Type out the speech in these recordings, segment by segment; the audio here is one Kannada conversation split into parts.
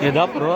Iya bro.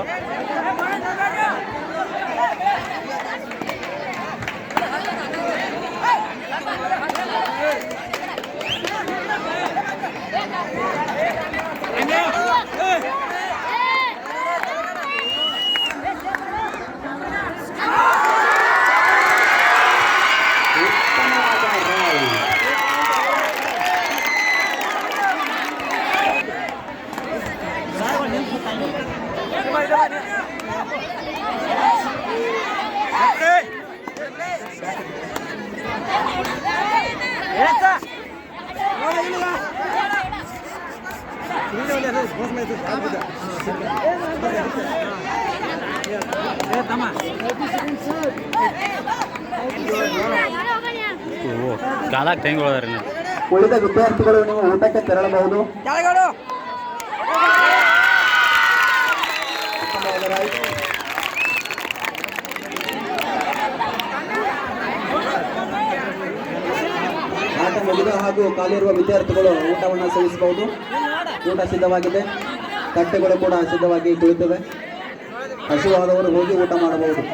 ಕಾಲಾಗ ತೆಂಗುಳದಾರ ಉಳಿದ ವಿದ್ಯಾರ್ಥಿಗಳು ನೀವು ಊಟಕ್ಕೆ ತೆರಳಬಹುದು. ಆಟ ಮುಗಿದ ಹಾಗೂ ಕಾಲಿರುವ ವಿದ್ಯಾರ್ಥಿಗಳು ಊಟವನ್ನು ಸೇವಿಸಬಹುದು. ಊಟ ಸಿದ್ಧವಾಗಿದೆ. ತಟ್ಟೆಗಳು ಕೂಡ ಸಿದ್ಧವಾಗಿ ಕುಳಿತವೆ. ಹಸಿವಾದವರು ಹೋಗಿ ಊಟ ಮಾಡಬಹುದು.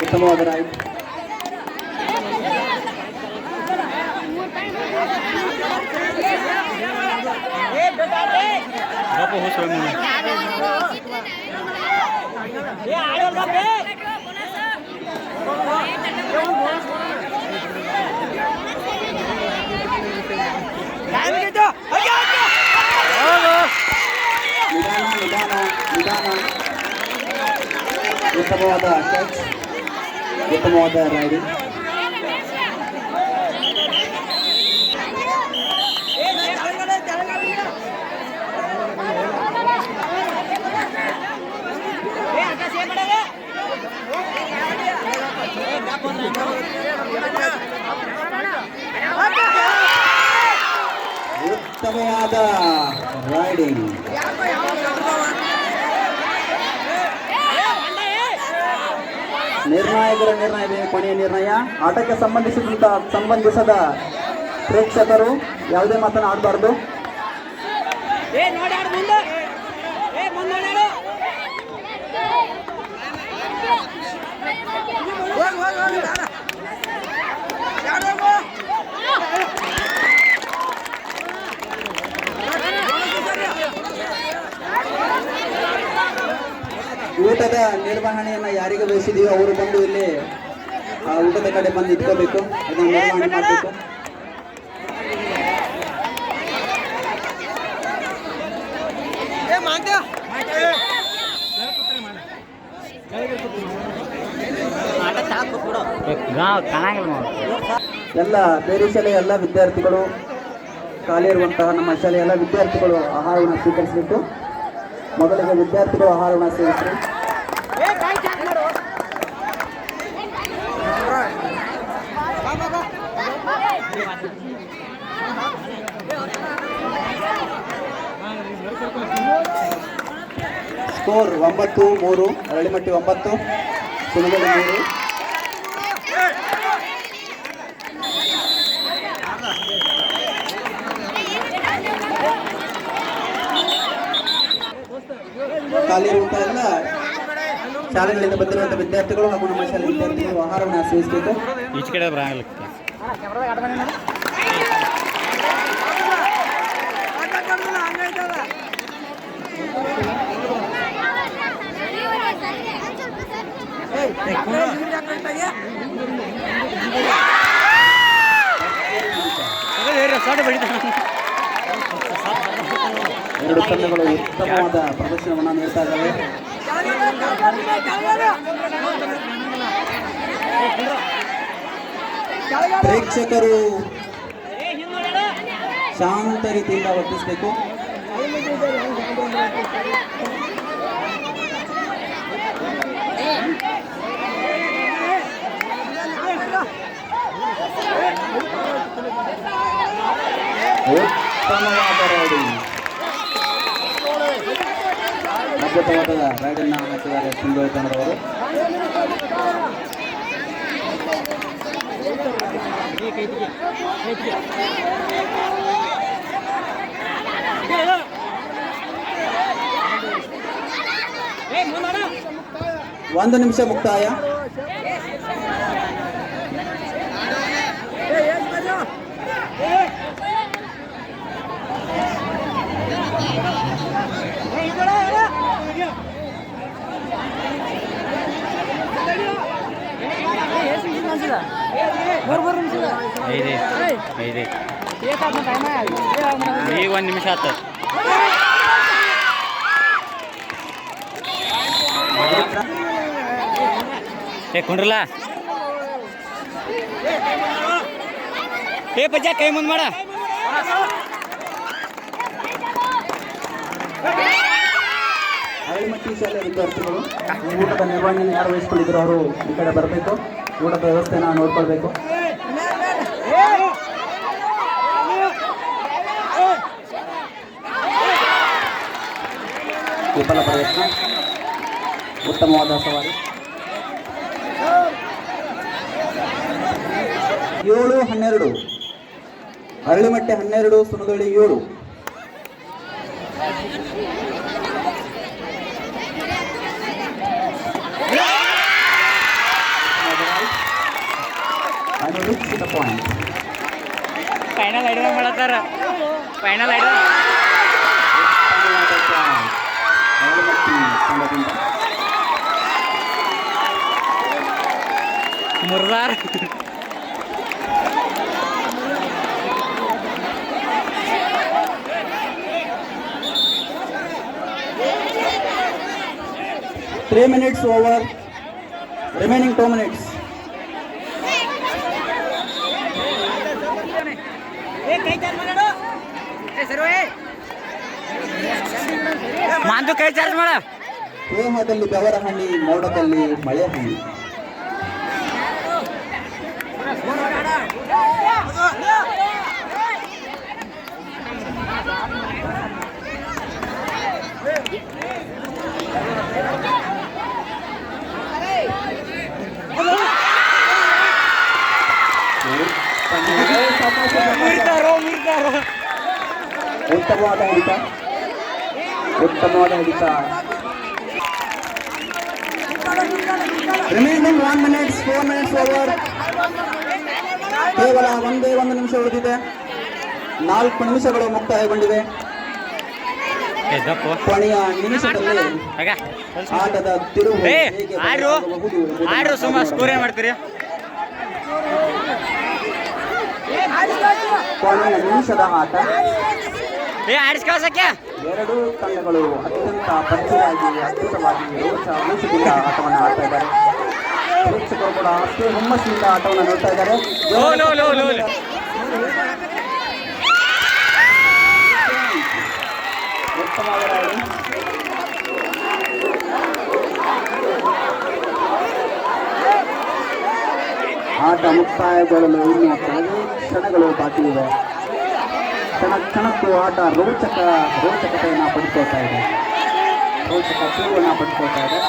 ಉತ್ತಮವಾದ ರೈಡ್. ನಿಧಾನ. ಉತ್ತಮವಾದ ಕ್ಯಾಚ್, ಉತ್ತಮವಾದ ರೈಡಿಂಗ್. ಉತ್ತಮವಾದ ರೈಡಿಂಗ್. ನಿರ್ಣಾಯಕರ ನಿರ್ಣಯ, ಕೊನೆಯ ನಿರ್ಣಯ. ಆಟಕ್ಕೆ ಸಂಬಂಧಿಸದ ಪ್ರೇಕ್ಷಕರು ಯಾವುದೇ ಮಾತನ್ನು ಆಡಬಾರ್ದು. ಊಟದ ನಿರ್ವಹಣೆಯನ್ನು ಯಾರಿಗೆ ವಹಿಸಿದೀವೋ ಅವರು ಬಂದು ಇಲ್ಲಿ ಊಟದ ಕಡೆ ಬಂದು ಇಟ್ಕೋಬೇಕು. ಅದನ್ನು ನಿರ್ವಹಣೆ ಮಾಡಬೇಕು. ಎಲ್ಲ ಬೇರೆ ಶಾಲೆಯ ಎಲ್ಲ ವಿದ್ಯಾರ್ಥಿಗಳು, ಖಾಲಿ ಇರುವಂತಹ ನಮ್ಮ ಶಾಲೆಯ ಎಲ್ಲ ವಿದ್ಯಾರ್ಥಿಗಳು ಆಹಾರವನ್ನು ಸ್ವೀಕರಿಸಬೇಕು. ಮೊದಲಿಗೆ ವಿದ್ಯಾರ್ಥಿಗಳು ಆಹಾರವನ್ನು ಸೇವಿಸಿ. ಸ್ಕೋರ್ 9-3. ಅರಳಿಮಟ್ಟಿ 9, ಸುಣಗಲ್ 3. ಖಾಲಿ ಇರುವಂತಹ ಎಲ್ಲ ಶಾಲೆಗಳಿಂದ ಬಂದಿರುವಂತಹ ವಿದ್ಯಾರ್ಥಿಗಳು ಹಾಗೂ ನಮ್ಮ ಶಾಲೆ ವಿದ್ಯಾರ್ಥಿಗಳು ಆಹಾರವನ್ನು ಸೇವಿಸಬೇಕು. ಈಚೆ ಕಡೆ ಬರಂಗಿಲ್ಲ. ಎರಡು ತಂಡಗಳು ಉತ್ತಮವಾದ ಪ್ರದರ್ಶನವನ್ನು ನೀಡ್ತಾ ಇದ್ದಾವೆ. ಪ್ರೇಕ್ಷಕರು ಶಾಂತ ರೀತಿಯಿಂದ ವರ್ತಿಸಬೇಕು. ಉತ್ತಮವಾದ ರೈಡಿಂಗ್, ಅದ್ಭುತವಾದ ರೈಡನ್ನು ಹಾಕಿದ್ದಾರೆ ಸಿಂಧೂರು ತಂಡದವರು. ಒಂದು ನಿಮಿಷ ಮುಕ್ತಾಯ. ಈಗ 1 ನಿಮಿಷ ಆತ. ಕುಂಡ್ರಲ್ಲ ಪಜ್ಜ ಕೈ ಮುಂದ್ ಮಾಡ. ಹಳ್ಳಿಮಟ್ಟಿ ಶಾಲೆ ವಿದ್ಯಾರ್ಥಿಗಳು ಊಟದ ನಿರ್ವಹಣೆಯನ್ನು ಯಾರು ವಹಿಸ್ಕೊಂಡಿದ್ರು ಅವರು ಈ ಕಡೆ ಬರಬೇಕು. ಊಟದ ವ್ಯವಸ್ಥೆನ ನೋಡ್ಕೊಳ್ಬೇಕು. ವಿಫಲ ಪ್ರಯತ್ನ, ಉತ್ತಮವಾದ ಸವಾರಿ. 7-12 ಅರಳಿಮಟ್ಟೆ 12, ಸುನದಳ್ಳಿ 7. ಅನಿರೀಕ್ಷಿತ ಪಾಯಿಂಟ್. ಫೈನಲ್ ಐಡಿಯಾ ಮಾಡತ್ತಾರ. ಫೈನಲ್ ಐಡಿಯಾ ಮುರ್ದಾರ್. Three minutes over. Remaining 2 minutes. ಮಾಂದು ಕೈ ಚಾರ್ಜ್ ಮಾಡ. ದೇಹದಲ್ಲಿ ಬೆವರ ಹನಿ, ಮೋಡದಲ್ಲಿ ಮಳೆ ಹನಿ. ಉತ್ತಮವಾದ ಹಿಡಿತ, ಉತ್ತಮವಾದ ಹಿಡಿತ. Remaining 1 minute, 4 minutes over. ಕೇವಲ ಒಂದೇ 1 ನಿಮಿಷ ಉಳಿದಿದೆ. 4 ನಿಮಿಷಗಳು ಮುಕ್ತಾಯಗೊಂಡಿವೆ. ಕೊನೆಯ ನಿಮಿಷದಲ್ಲಿ ಆಟದ ತಿರುವು ಆಡ್ರು ಸುಮ್ಮ ಸ್ಕೋರ್ ಏನ್ ಮಾಡ್ತೀರಿ? ಕೊನೆಯ ನಿಮಿಷದ ಆಟ. ಆಡಿಸ್ಕೊಳಸಕ್ಕೆ ಎರಡೂ ತಂಡಗಳು ಅತ್ಯಂತ ಭರ್ಜರಿಯಾಗಿ, ಅದ್ಭುತವಾಗಿ, ರೋಚದಿಂದ ಆಟವನ್ನು ಆಡ್ತಾ ಇದ್ದಾರೆ. ಪ್ರೇಕ್ಷಕರು ಕೂಡ ಅಷ್ಟೇ ಹುಮ್ಮಸ್ಸಿನಿಂದ ಆಟವನ್ನು ನೋಡ್ತಾ ಇದ್ದಾರೆ. ಉತ್ತಮವಾದ ರೈಡಿಂಗ್. ಆಟ ಮುಕ್ತಾಯಗೊಳ್ಳಲು ಇನ್ನು ಕೆಲವೇ ಕ್ಷಣಗಳು ಬಾಕಿ ಇವೆ. ಕ್ಷಣಕ್ಕೂ ಆಟ ರೋಚಕತೆಯನ್ನು ಪಡ್ಕೊಳ್ತಾ ಇದೆ. ರೋಚಕ ತಿರುವನ್ನು ಪಡ್ಕೊಳ್ತಾ ಇದೆ.